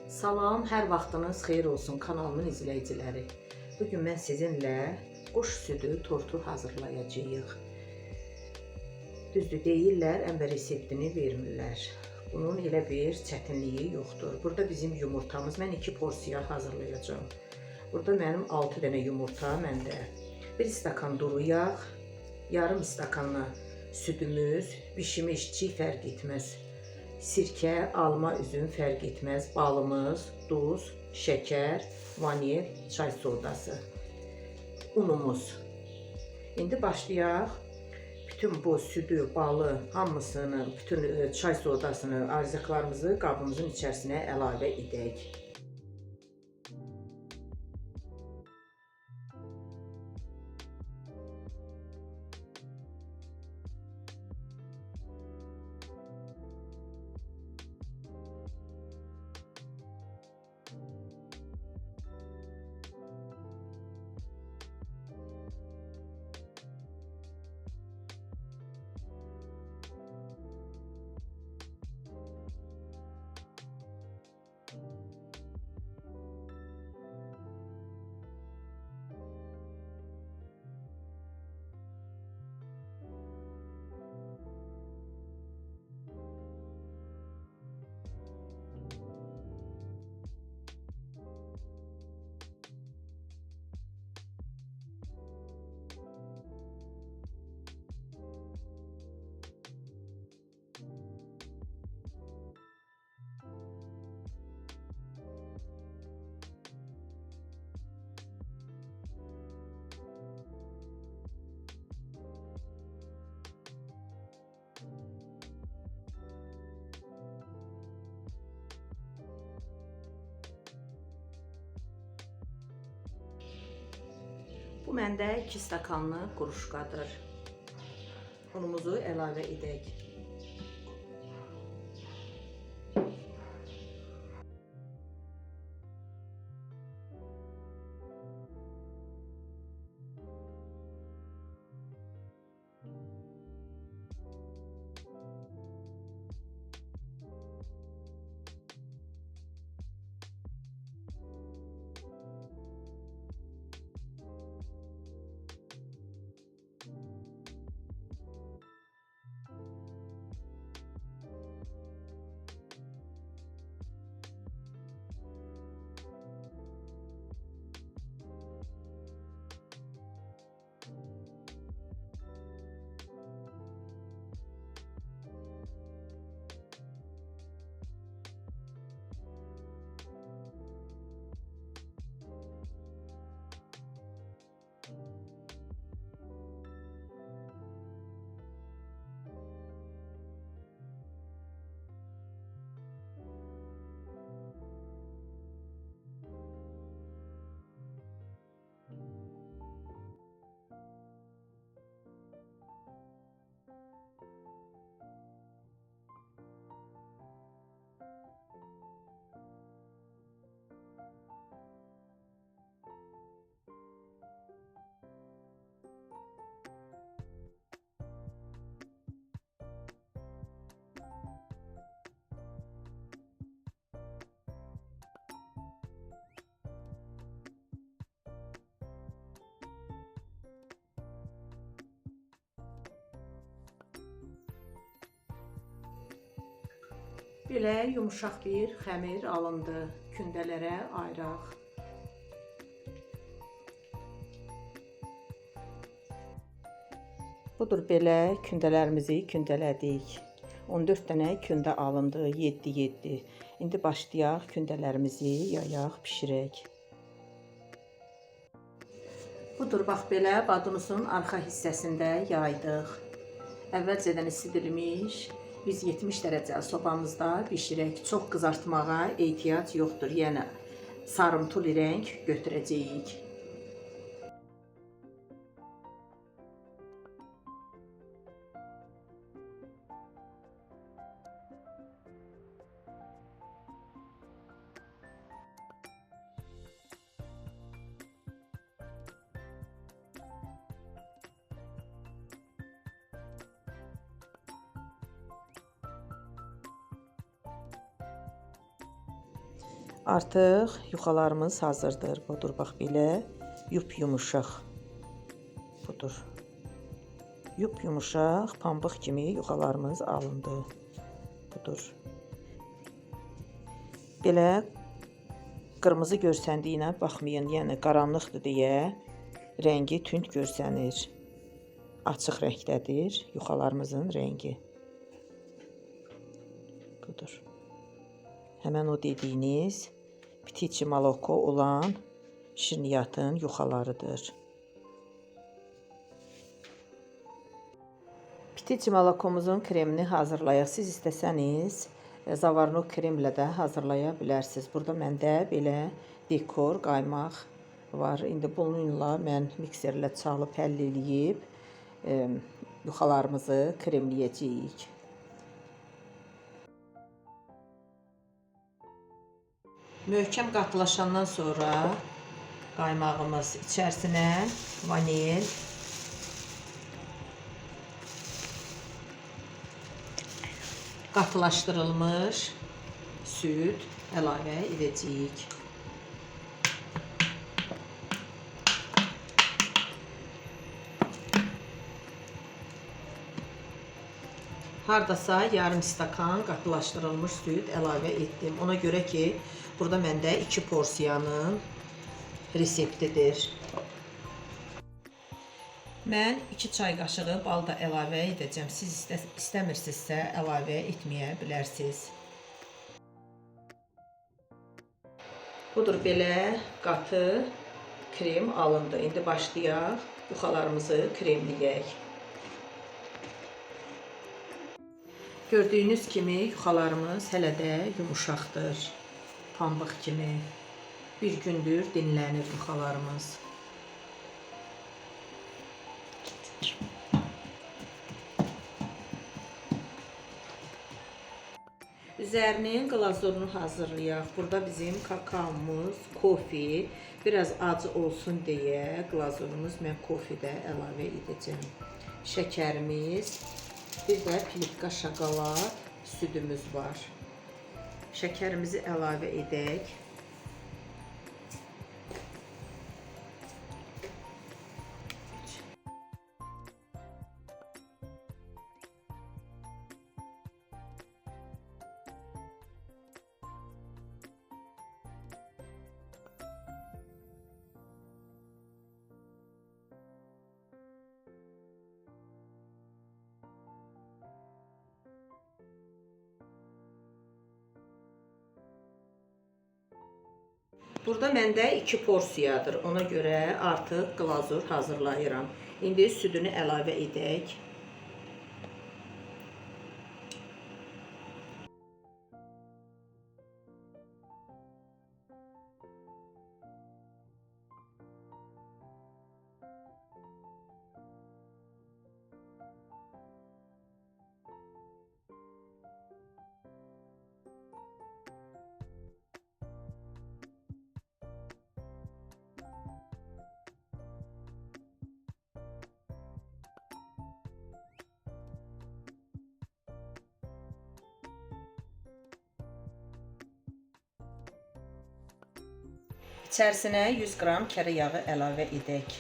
Salam, hər vaxtınız xeyir olsun kanalımın izləyiciləri. Bugün mən sizinlə quş südü tortu hazırlayacağıq. Düzdür, deyirlər, ən reseptini vermirlər. Bunun elə bir çətinliyi yoxdur. Burada bizim yumurtamız, mən 2 porsiya hazırlayacağım. Burada mənim 6 dənə yumurta məndə. 1 stakan duru yağ, yarım stakanla südümüz, bişmiş, çiğ fərq etməz. Sirkə, alma, üzüm fərq etməz, balımız, duz, şəkər, vanil, çay sodası, unumuz. İndi başlayaq. Bütün bu südü, balı, hamısını, bütün çay sodasını, arzıqlarımızı qabımızın içərisinə əlavə edək. Bu məndə 2 stakanlı quruşqadır. Unumuzu əlavə edək. Belə yumuşaq bir xəmir alındı. Kündələrə ayıraq. Budur, belə kündələrimizi kündələdik. 14 dənə kündə alındı, 7-7. İndi başlayaq kündələrimizi yayaq, bişirək. Budur, bax belə badunusun arxa hissəsində yaydıq. Əvvəlcədən isidilmiş. Biz 70 dərəcə sobamızda bişirək. Çox qızartmağa ehtiyac yoxdur. Yəni sarımtul rəng götürəcəyik. Artıq yuxalarımız hazırdır. Budur, bax belə yumuşaq. Budur. Yumuşaq, pambıq kimi yuxalarımız alındı. Budur. Belə qırmızı görsəndiyinə baxmayın, yəni qaranlıqdır deyə rəngi tünd görsənir. Açıq rəngdədir yuxalarımızın rəngi. Budur. Həmən o dediyiniz ptiçi moloko olan şirniyyatın yuxalarıdır. Ptiçi molokomuzun kremini hazırlayaq. Siz istəsəniz zavarno kremlə də hazırlaya bilərsiniz. Burada məndə belə dekor qaymaq var. İndi bununla mən mikserlə çalıb həll eləyib yuxalarımızı kremləyəcəyik. Möhkəm qatılaşandan sonra qaymağımız içərisinə vanil, qatılaşdırılmış süd əlavə edəcəyik. Hardasa yarım stakan qatılaşdırılmış süd əlavə etdim. Ona görə ki, burada məndə 2 porsiyanın reseptidir. Mən 2 çay qaşığı bal da əlavə edəcəm. Siz istəmirsinizsə əlavə etməyə bilərsiniz. Budur, belə qatı krem alındı. İndi başlayaq yuxalarımızı kremləyək. Gördüyünüz kimi yuxalarımız hələ də yumuşaqdır. Pambıq kimi. Bir gündür dinlənir yuxalarımız. Üzərinin glazurunu hazırlayaq. Burada bizim kakaomuz, kofi, biraz acı olsun deyə glazurumuz mən kofi də əlavə edəcəm. Şəkərimiz, bir də plitka şokolad südümüz var. Şəkərimizi əlavə edək. Burada məndə 2 porsiyadır. Ona görə artıq glazur hazırlayıram. İndi südünü əlavə edək. İçərisinə 100 qram kərə yağı əlavə edək.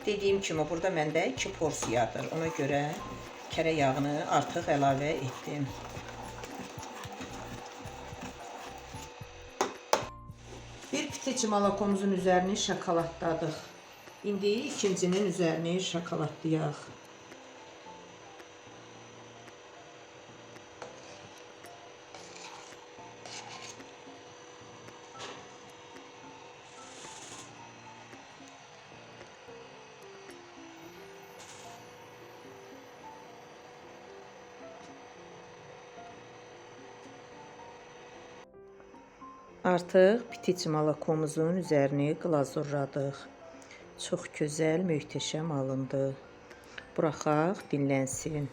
Dediyim kimi, burada məndə 2 porsiyadır. Ona görə kərə yağını artıq əlavə etdim. Bir ptiçi molokomuzun üzərini şokoladladıq. İndi ikincinin üzərini şokoladlayaq. Artıq ptiçi molokomuzun üzərini glazurladıq. Çox gözəl, möhtəşəm alındı. Buraxaq dinlənsin.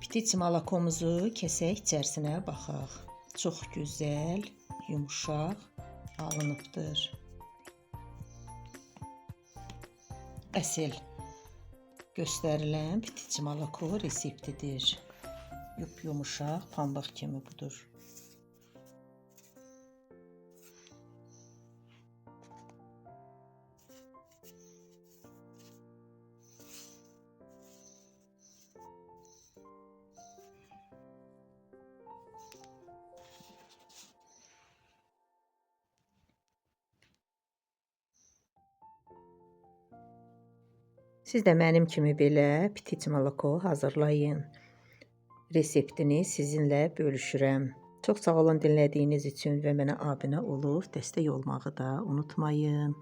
Ptiçi molokomuzu kəsək, içərisinə baxaq. çox gözəl, yumuşaq alınıbdır. Əsl göstərilən bitici moloko reseptidir. Yumuşaq, pambıq kimi budur. Siz də mənim kimi belə bitici moloko hazırlayın. Reseptini sizinlə bölüşürəm. Çox sağ olun dinlədiyiniz üçün və mənə abunə olub dəstək olmağı da unutmayın.